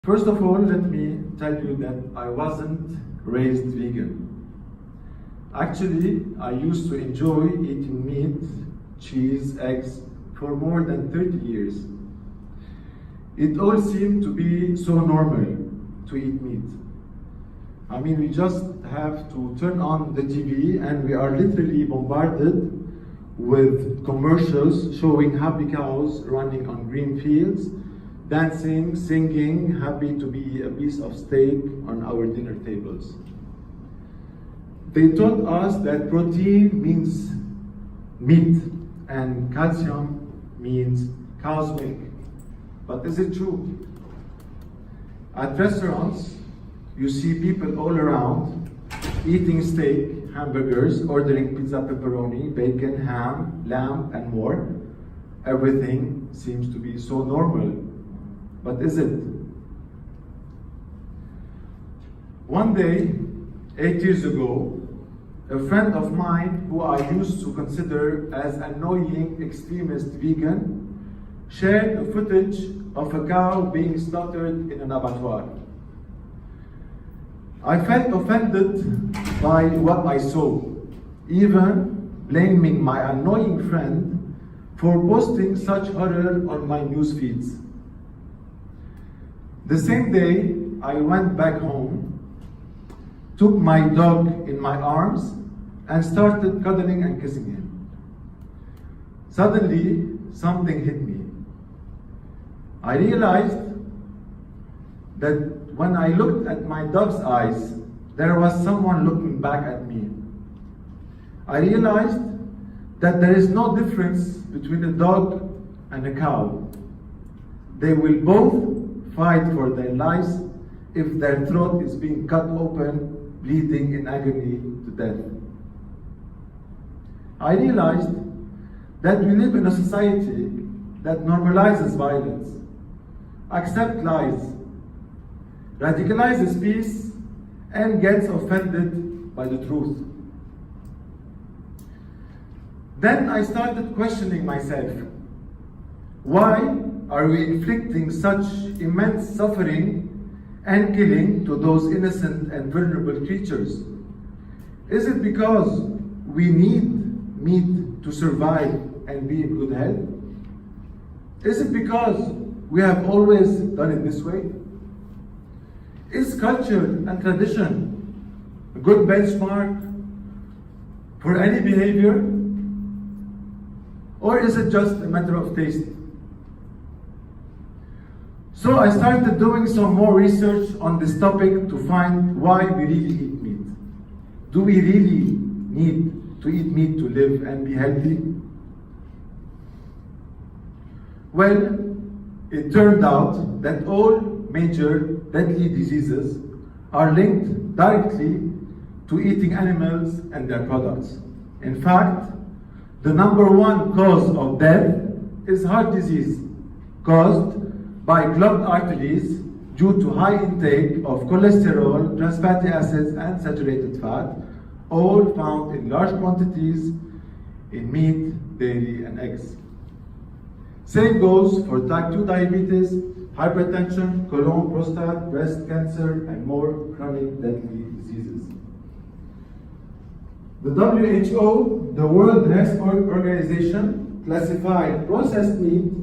First of all, let me tell you that I wasn't raised vegan. Actually, I used to enjoy eating meat, cheese, eggs for more than 30 years. It all seemed to be so normal to eat meat. I mean, we just have to turn on the TV and we are literally bombarded with commercials showing happy cows running on green fields, dancing, singing, happy to be a piece of steak on our dinner tables. They taught us that protein means meat and calcium means cow's milk. But is it true? At restaurants, you see people all around eating steak, hamburgers, ordering pizza, pepperoni, bacon, ham, lamb, and more. Everything seems to be so normal. But is it? One day, 8 years ago, a friend of mine who I used to consider as an annoying extremist vegan shared a footage of a cow being slaughtered in an abattoir. I felt offended by what I saw, even blaming my annoying friend for posting such horror on my news feeds. The same day, I went back home, took my dog in my arms, and started cuddling and kissing him. Suddenly, something hit me. I realized that when I looked at my dog's eyes, there was someone looking back at me. I realized that there is no difference between a dog and a cow. They will both fight for their lives if their throat is being cut open, bleeding in agony to death. I realized that we live in a society that normalizes violence, accepts lies, radicalizes peace, and gets offended by the truth. Then I started questioning myself. Why are we inflicting such immense suffering and killing to those innocent and vulnerable creatures? Is it because we need meat to survive and be in good health? Is it because we have always done it this way? Is culture and tradition a good benchmark for any behavior? Or is it just a matter of taste? So I started doing some more research on this topic to find why we really eat meat. Do we really need to eat meat to live and be healthy? Well, it turned out that all major deadly diseases are linked directly to eating animals and their products. In fact, the number one cause of death is heart disease, caused by clogged arteries due to high intake of cholesterol, trans fatty acids, and saturated fat, all found in large quantities in meat, dairy, and eggs. Same goes for type 2 diabetes, hypertension, colon, prostate, breast cancer, and more chronic deadly diseases. The WHO, the World Health Organization, classified processed meat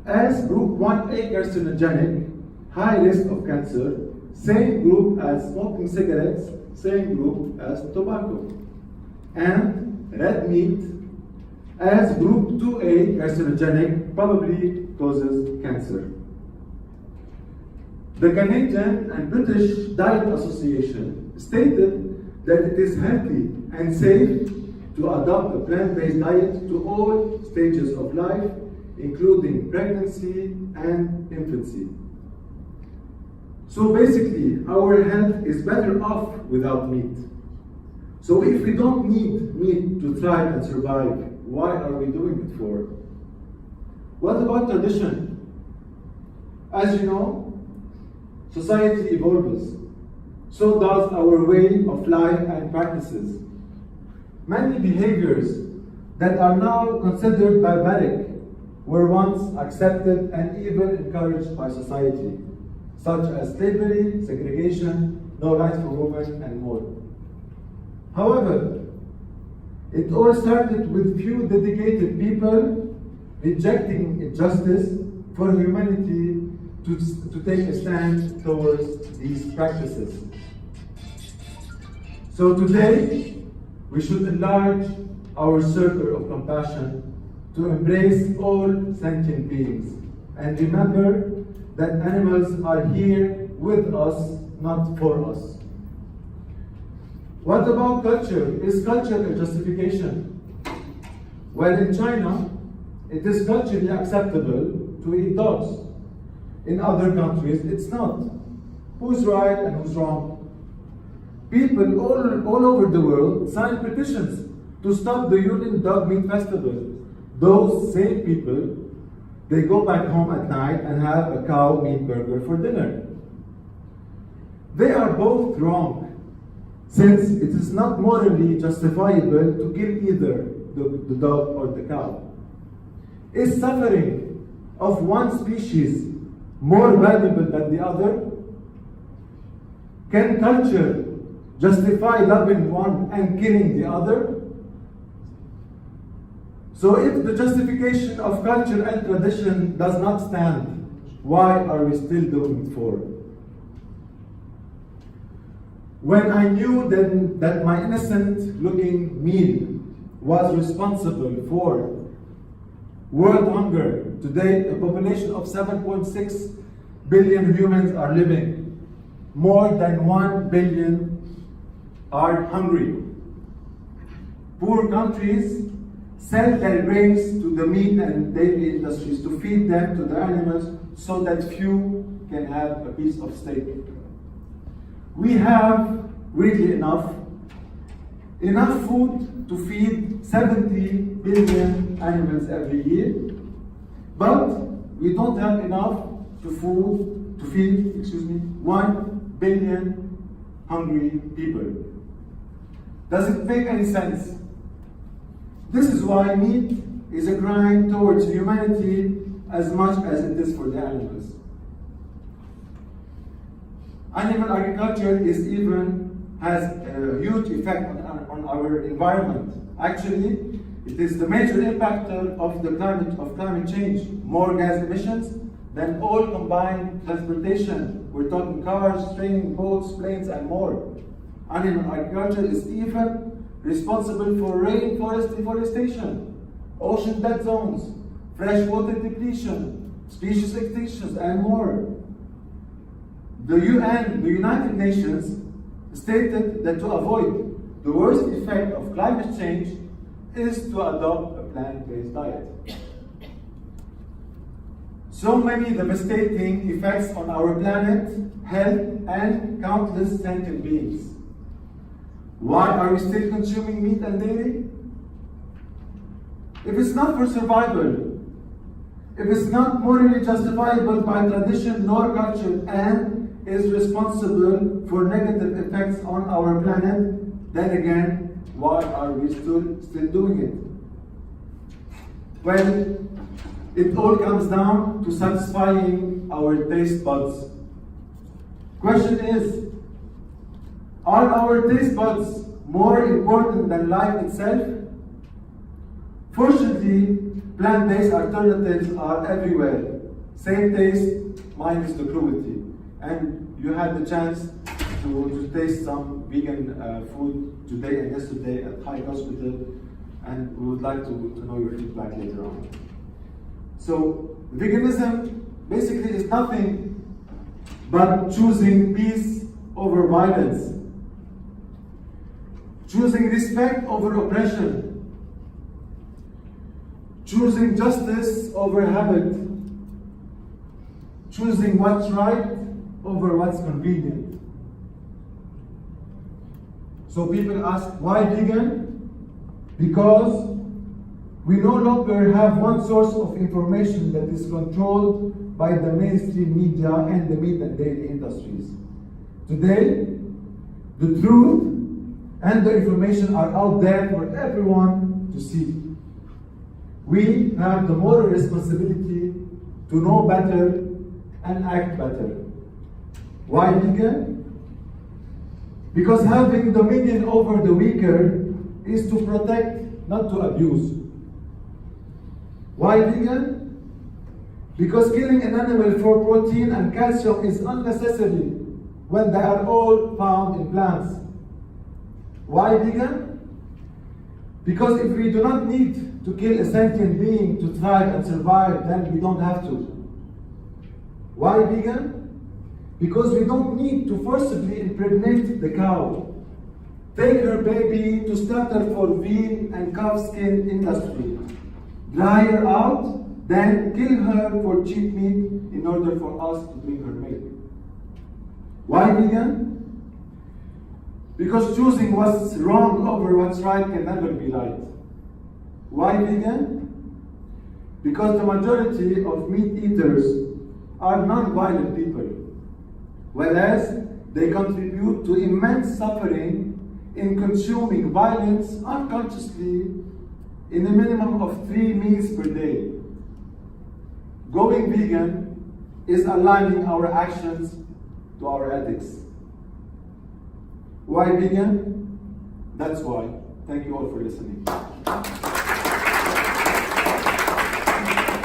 as group 1A carcinogenic, high risk of cancer, same group as smoking cigarettes, same group as tobacco, and red meat as group 2A carcinogenic, probably causes cancer. The Canadian and British Diet Association stated that it is healthy and safe to adopt a plant-based diet to all stages of life, including pregnancy and infancy. So basically, our health is better off without meat. So if we don't need meat to thrive and survive, why are we doing it for? What about tradition? As you know, society evolves. So does our way of life and practices. Many behaviors that are now considered barbaric were once accepted and even encouraged by society. such as slavery, segregation, no rights for women, and more. However, it all started with few dedicated people rejecting injustice for humanity to take a stand towards these practices. So today, we should enlarge our circle of compassion to embrace all sentient beings and remember that animals are here with us, not for us. What about culture? Is culture a justification? Well, in China, it is culturally acceptable to eat dogs. In other countries, it's not. Who's right and who's wrong? People all over the world sign petitions to stop the Yulin Dog Meat Festival. Those same people, they go back home at night and have a cow meat burger for dinner. They are both wrong, since it is not morally justifiable to kill either the dog or the cow. Is suffering of one species more valuable than the other? Can culture justify loving one and killing the other? So if the justification of culture and tradition does not stand, why are we still doing it for? When I knew that my innocent-looking meal was responsible for world hunger, today a population of 7.6 billion humans are living. More than 1 billion are hungry. Poor countries sell their grains to the meat and dairy industries to feed them to the animals so that few can have a piece of steak. We have really enough food to feed 70 billion animals every year, but we don't have enough to feed 1 billion hungry people. Does it make any sense? This is why meat is a crime towards humanity as much as it is for the animals. Animal agriculture has a huge effect on our environment. Actually, it is the major impactor of climate change. More gas emissions than all combined transportation. We're talking cars, trains, boats, planes, and more. Animal agriculture is even responsible for rainforest deforestation, ocean dead zones, freshwater depletion, species extinctions, and more. The UN, the United Nations, stated that to avoid the worst effect of climate change is to adopt a plant-based diet. So many devastating effects on our planet, health, and countless sentient beings. Why are we still consuming meat and dairy? If it's not for survival, if it's not morally justifiable by tradition nor culture, and is responsible for negative effects on our planet, then again, why are we still doing it? Well, it all comes down to satisfying our taste buds. Question is, are our taste buds more important than life itself? Fortunately, plant-based alternatives are everywhere. Same taste, minus the cruelty. And you had the chance to taste some vegan food today and yesterday at Hayek Hospital, and we would like to know your feedback later on. So, veganism basically is nothing but choosing peace over violence, choosing respect over oppression, choosing justice over habit, choosing what's right over what's convenient. So people ask, why vegan? Because we no longer have one source of information that is controlled by the mainstream media and the meat and dairy industries. Today, the truth and the information are out there for everyone to see. We have the moral responsibility to know better and act better. Why vegan? Because having dominion over the weaker is to protect, not to abuse. Why vegan? Because killing an animal for protein and calcium is unnecessary when they are all found in plants. Why vegan? Because if we do not need to kill a sentient being to thrive and survive, then we don't have to. Why vegan? Because we don't need to forcibly impregnate the cow, take her baby to slaughter for veal and calfskin industry, dry her out, then kill her for cheap meat in order for us to drink her milk. Why vegan? Because choosing what's wrong over what's right can never be right. Why vegan? Because the majority of meat eaters are non-violent people, whereas they contribute to immense suffering in consuming violence unconsciously in a minimum of 3 meals per day. Going vegan is aligning our actions to our ethics. Why vegan? That's why. Thank you all for listening.